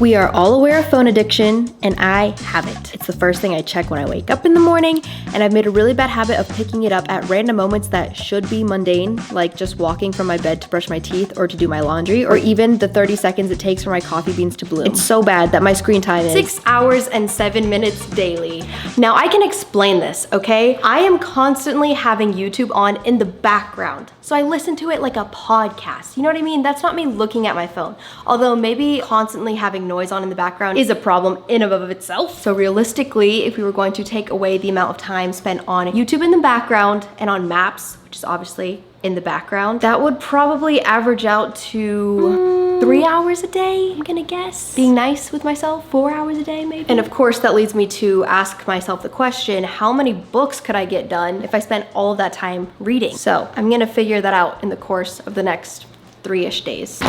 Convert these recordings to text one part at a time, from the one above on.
We are all aware of phone addiction, and I have it. It's the first thing I check when I wake up in the morning, and I've made a really bad habit of picking it up at random moments that should be mundane, like just walking from my bed to brush my teeth or to do my laundry, or even the 30 seconds it takes for my coffee beans to bloom. It's so bad that my screen time is 6 hours and 7 minutes daily. Now I can explain this, okay? I am constantly having YouTube on in the background, so I listen to it like a podcast. You know what I mean? That's not me looking at my phone. Although maybe constantly having noise on in the background is a problem in and of itself. So realistically, if we were going to take away the amount of time spent on YouTube in the background and on maps, which is obviously in the background, that would probably average out to 3 hours a day, I'm gonna guess. Being nice with myself, 4 hours a day maybe. And of course that leads me to ask myself the question, how many books could I get done if I spent all of that time reading? So I'm gonna figure that out in the course of the next 3-ish days.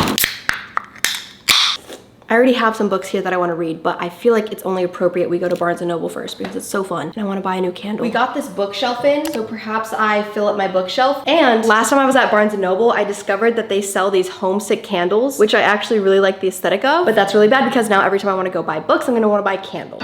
I already have some books here that I want to read, but I feel like it's only appropriate we go to Barnes & Noble first because it's so fun and I want to buy a new candle. We got this bookshelf in, so perhaps I fill up my bookshelf. And last time I was at Barnes & Noble, I discovered that they sell these homesick candles, which I actually really like the aesthetic of, but that's really bad because now every time I want to go buy books, I'm going to want to buy candles.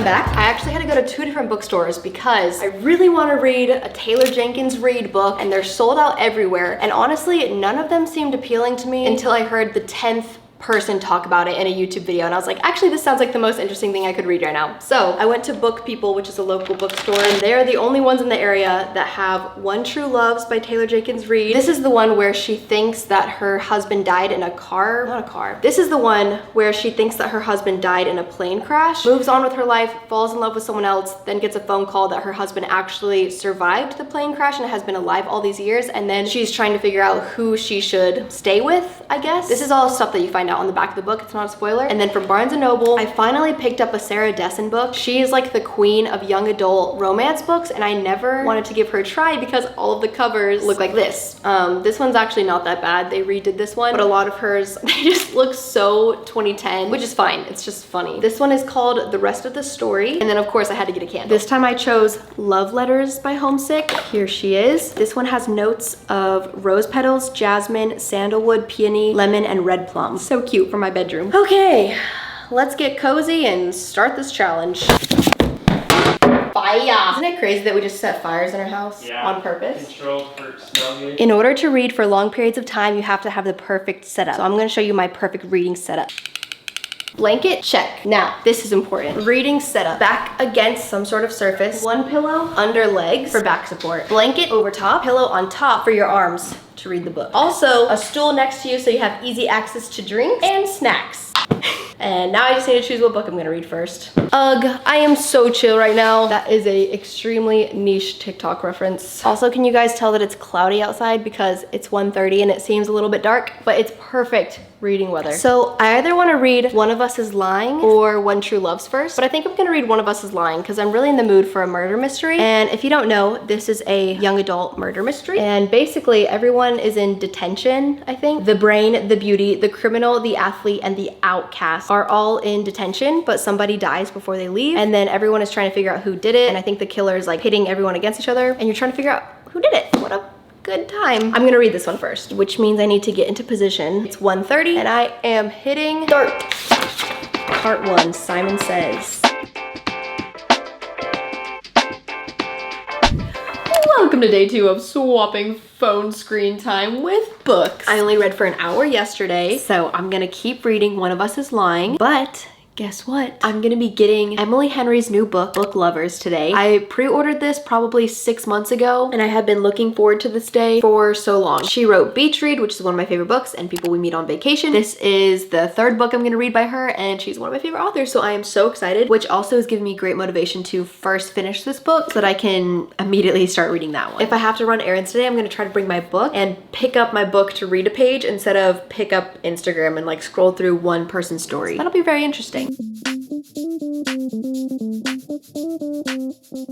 Back. I actually had to go to 2 different bookstores because I really want to read a Taylor Jenkins Reid book and they're sold out everywhere. And honestly, none of them seemed appealing to me until I heard the 10th person talk about it in a YouTube video, and I was like, actually this sounds like the most interesting thing I could read right now. So I went to Book People, which is a local bookstore, and they're the only ones in the area that have One True Loves by Taylor Jenkins Reid. This is the one where she thinks that her husband died in a car, not a car. This is the one where she thinks that her husband died in a plane crash, moves on with her life, falls in love with someone else, then gets a phone call that her husband actually survived the plane crash and has been alive all these years, and then she's trying to figure out who she should stay with, I guess. This is all stuff that you find out on the back of the book, it's not a spoiler. And then from Barnes & Noble, I finally picked up a Sarah Dessen book. She is like the queen of young adult romance books, and I never wanted to give her a try because all of the covers look like this. This one's actually not that bad. They redid this one, but a lot of hers, they just look so 2010, which is fine. It's just funny. This one is called The Rest of the Story. And then of course I had to get a candle. This time I chose Love Letters by Homesick. Here she is. This one has notes of rose petals, jasmine, sandalwood, peony, lemon, and red plum. So cute for my bedroom. Okay, let's get cozy and start this challenge. Fire! Isn't it crazy that we just set fires in our house on purpose? Control for smell good. In order to read for long periods of time, you have to have the perfect setup. So I'm gonna show you my perfect reading setup. Blanket, check. Now, this is important. Reading setup. Back against some sort of surface. One pillow under legs for back support. Blanket over top, pillow on top for your arms to read the book. Also, a stool next to you so you have easy access to drinks and snacks. And now I just need to choose what book I'm gonna read first. Ugh, I am so chill right now. That is a extremely niche TikTok reference. Also, can you guys tell that it's cloudy outside because it's 1:30 and it seems a little bit dark, but it's perfect reading weather. So I either want to read One of Us is Lying or One True Loves first, but I think I'm gonna read One of Us is Lying because I'm really in the mood for a murder mystery. And if you don't know, this is a young adult murder mystery. And basically everyone is in detention, I think. The brain, the beauty, the criminal, the athlete, and the outcast are all in detention, but somebody dies before they leave. And then everyone is trying to figure out who did it. And I think the killer is like pitting everyone against each other. And you're trying to figure out who did it. What a good time. I'm gonna read this one first, which means I need to get into position. It's 1:30 and I am hitting start. Part 1, Simon Says. Welcome to day 2 of swapping phone screen time with books. I only read for an hour yesterday, so I'm gonna keep reading One of Us is Lying, but guess what? I'm gonna be getting Emily Henry's new book, Book Lovers, today. I pre-ordered this probably 6 months ago, and I have been looking forward to this day for so long. She wrote Beach Read, which is one of my favorite books, and People We Meet on Vacation. This is the 3rd book I'm gonna read by her, and she's one of my favorite authors, so I am so excited, which also is giving me great motivation to first finish this book so that I can immediately start reading that one. If I have to run errands today, I'm gonna try to bring my book and pick up my book to read a page instead of pick up Instagram and like scroll through one person's story. That'll be very interesting.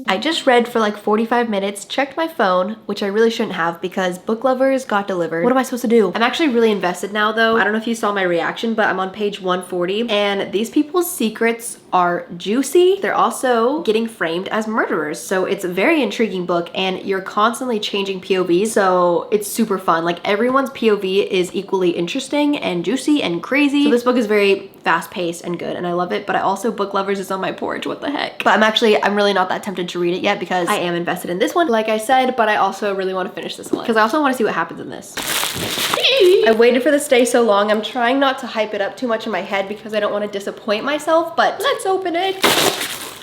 I just read for like 45 minutes, checked my phone, which I really shouldn't have because Book Lovers got delivered. What am I supposed to do? I'm actually really invested now though. I don't know if you saw my reaction, but I'm on page 140 and these people's secrets are juicy. They're also getting framed as murderers. So it's a very intriguing book and you're constantly changing POVs. So it's super fun. Like everyone's POV is equally interesting and juicy and crazy. So this book is very fast paced and good and I love it. But I also, Book Lovers is on my porch. What the heck? But I'm really not that tempted to read it yet because I am invested in this one, like I said, but I also really want to finish this one because I also want to see what happens in this. I waited for this day so long. I'm trying not to hype it up too much in my head because I don't want to disappoint myself, but let's open it.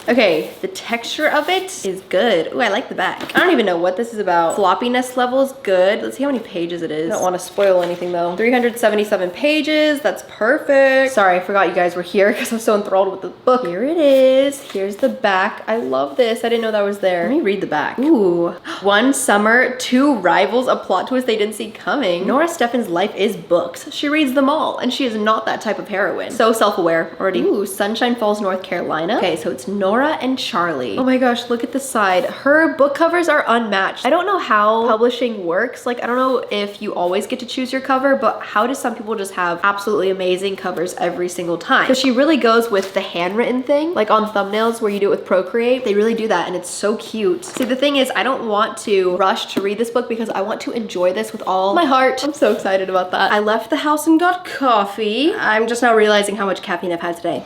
Okay, the texture of it is good. Ooh, I like the back. I don't even know what this is about. Floppiness level is good. Let's see how many pages it is. I don't want to spoil anything though. 377 pages. That's perfect. Sorry, I forgot you guys were here because I'm so enthralled with the book. Here it is. Here's the back. I love this. I didn't know that was there. Let me read the back. Ooh. One summer, two rivals, a plot twist they didn't see coming. Nora Stephan's life is books. She reads them all and she is not that type of heroine. So self-aware already. Ooh, Sunshine Falls, North Carolina. Okay, so it's Nora and Charlie. Oh my gosh, look at the side. Her book covers are unmatched. I don't know how publishing works. Like, I don't know if you always get to choose your cover, but how do some people just have absolutely amazing covers every single time? Because she really goes with the handwritten thing, like on thumbnails where you do it with Procreate. They really do that and it's so cute. See, the thing is, I don't want to rush to read this book because I want to enjoy this with all my heart. I'm so excited about that. I left the house and got coffee. I'm just now realizing how much caffeine I've had today.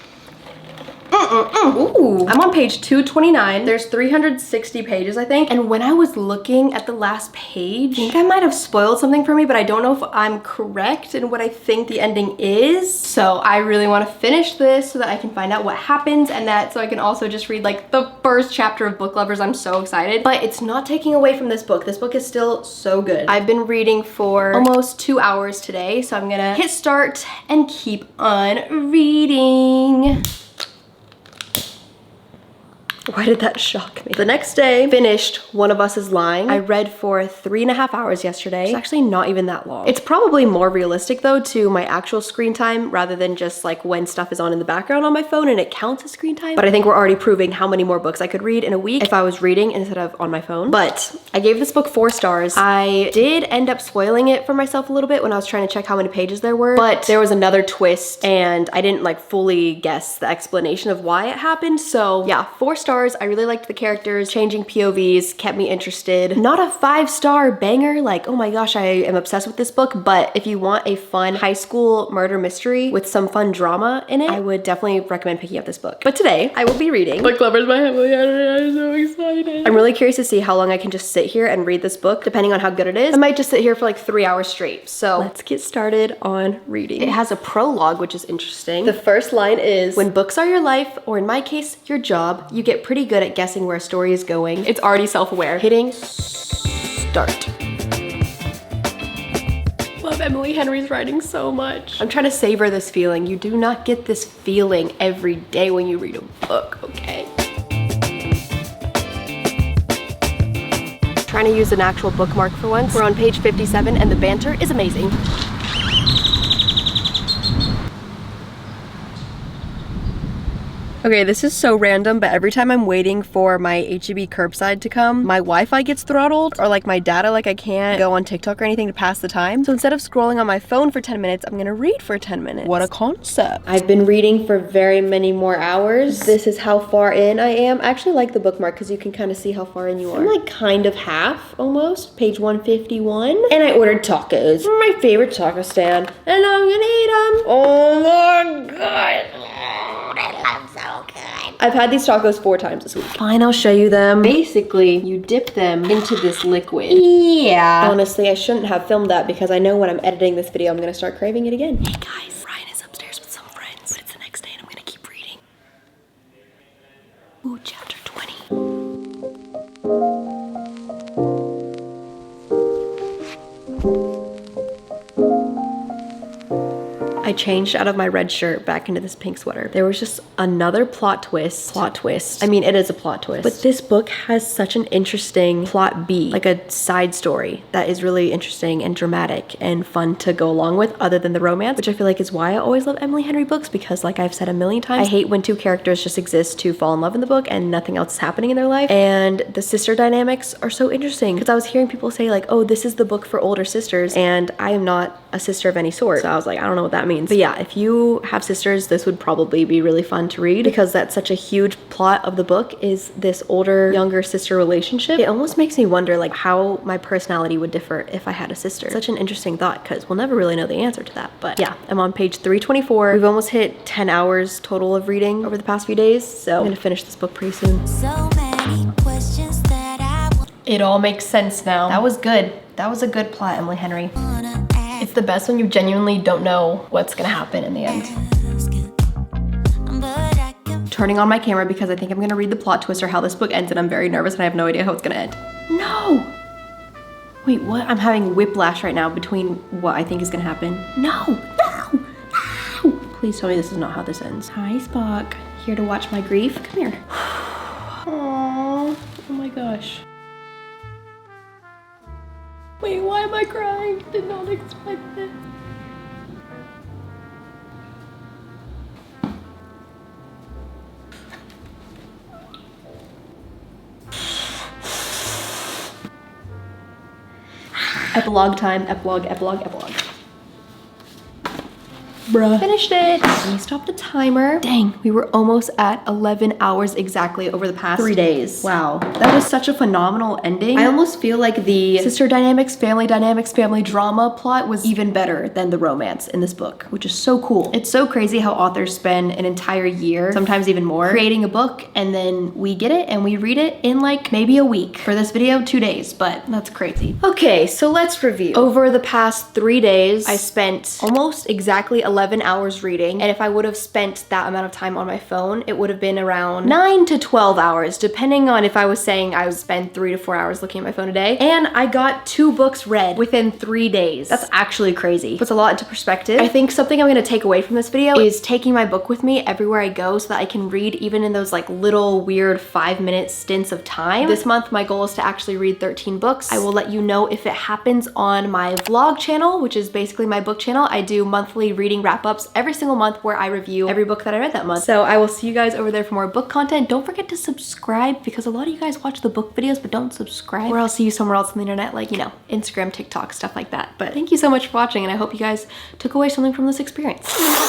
Ooh, I'm on page 229. There's 360 pages, I think. And when I was looking at the last page, I think I might have spoiled something for me, but I don't know if I'm correct in what I think the ending is. So I really want to finish this so that I can find out what happens and so I can also just read like the first chapter of Book Lovers. I'm so excited, but it's not taking away from this book. This book is still so good. I've been reading for almost 2 hours today, so I'm gonna hit start and keep on reading. Why did that shock me? The next day, finished One of Us is Lying. I read for 3.5 hours yesterday. It's actually not even that long. It's probably more realistic though to my actual screen time rather than just like when stuff is on in the background on my phone and it counts as screen time. But I think we're already proving how many more books I could read in a week if I was reading instead of on my phone. But I gave this book 4 stars. I did end up spoiling it for myself a little bit when I was trying to check how many pages there were, but there was another twist and I didn't like fully guess the explanation of why it happened. So yeah, 4 stars. I really liked the characters. Changing POVs kept me interested. Not a 5-star banger, like, oh my gosh, I am obsessed with this book, but if you want a fun high school murder mystery with some fun drama in it, I would definitely recommend picking up this book. But today, I will be reading Book Lovers by Emily. I'm so excited. I'm really curious to see how long I can just sit here and read this book, depending on how good it is. I might just sit here for like 3 hours straight. So let's get started on reading. It has a prologue, which is interesting. The first line is, when books are your life, or in my case, your job, you get pretty good at guessing where a story is going. It's already self-aware. Hitting start. Love Emily Henry's writing so much. I'm trying to savor this feeling. You do not get this feeling every day when you read a book, okay? Trying to use an actual bookmark for once. We're on page 57 and the banter is amazing. Okay, this is so random, but every time I'm waiting for my HEB curbside to come, my Wi-Fi gets throttled, or like my data, like I can't go on TikTok or anything to pass the time. So instead of scrolling on my phone for 10 minutes, I'm gonna read for 10 minutes. What a concept. I've been reading for very many more hours. This is how far in I am. I actually like the bookmark because you can kind of see how far in you are. I'm like kind of half, almost, page 151. And I ordered tacos from my favorite taco stand, and I'm gonna eat them. Oh my God. I've had these tacos 4 times this week. Fine, I'll show you them. Basically, you dip them into this liquid. Yeah. Honestly, I shouldn't have filmed that because I know when I'm editing this video, I'm gonna start craving it again. Hey guys, Ryan is upstairs with some friends, but it's the next day and I'm gonna keep reading. Ooh, chapter 20. I I changed out of my red shirt back into this pink sweater. There was just another plot twist. I mean, it is a plot twist, but this book has such an interesting plot beat, like a side story that is really interesting and dramatic and fun to go along with other than the romance, which I feel like is why I always love Emily Henry books, because like I've said a million times, I hate when two characters just exist to fall in love in the book and nothing else is happening in their life. And the sister dynamics are so interesting because I was hearing people say like, oh, this is the book for older sisters, and I am not a sister of any sort. So I was like, I don't know what that means. But yeah, if you have sisters, this would probably be really fun to read because that's such a huge plot of the book is this older, younger sister relationship. It almost makes me wonder like how my personality would differ if I had a sister. Such an interesting thought because we'll never really know the answer to that. But yeah, I'm on page 324. We've almost hit 10 hours total of reading over the past few days. So I'm gonna finish this book pretty soon. So many questions that it all makes sense now. That was good. That was a good plot, Emily Henry. It's the best when you genuinely don't know what's gonna happen in the end. Turning on my camera because I think I'm gonna read the plot twist or how this book ends, and I'm very nervous and I have no idea how it's gonna end. No! Wait, what? I'm having whiplash right now between what I think is gonna happen. No! No! No! Please tell me this is not how this ends. Hi, Spock. Here to watch my grief? Come here. Aww. Oh my gosh. Wait, why am I crying? Did not expect it. Epilogue time, epilogue. Bruh. Finished it. Let me stop the timer. Dang, we were almost at 11 hours exactly over the past 3 days. Wow, that was such a phenomenal ending. I almost feel like the sister dynamics, family drama plot was even better than the romance in this book, which is so cool. It's so crazy how authors spend an entire year, sometimes even more, creating a book, and then we get it and we read it in like maybe a week. For this video, 2 days, but that's crazy. Okay, so let's review. Over the past 3 days, I spent almost exactly 11 hours reading, and if I would have spent that amount of time on my phone, it would have been around 9 to 12 hours, depending on if I was saying I would spend 3 to 4 hours looking at my phone a day. And I got 2 books read within 3 days. That's actually crazy. Puts a lot into perspective. I think something I'm gonna take away from this video is taking my book with me everywhere I go so that I can read even in those like little weird 5-minute stints of time. This month, my goal is to actually read 13 books. I will let you know if it happens on my vlog channel, which is basically my book channel. I do monthly reading wrap-ups every single month where I review every book that I read that month. So I will see you guys over there for more book content. Don't forget to subscribe because a lot of you guys watch the book videos but don't subscribe, or I'll see you somewhere else on the internet, like, you know, Instagram, TikTok, stuff like that. But thank you so much for watching, and I hope you guys took away something from this experience.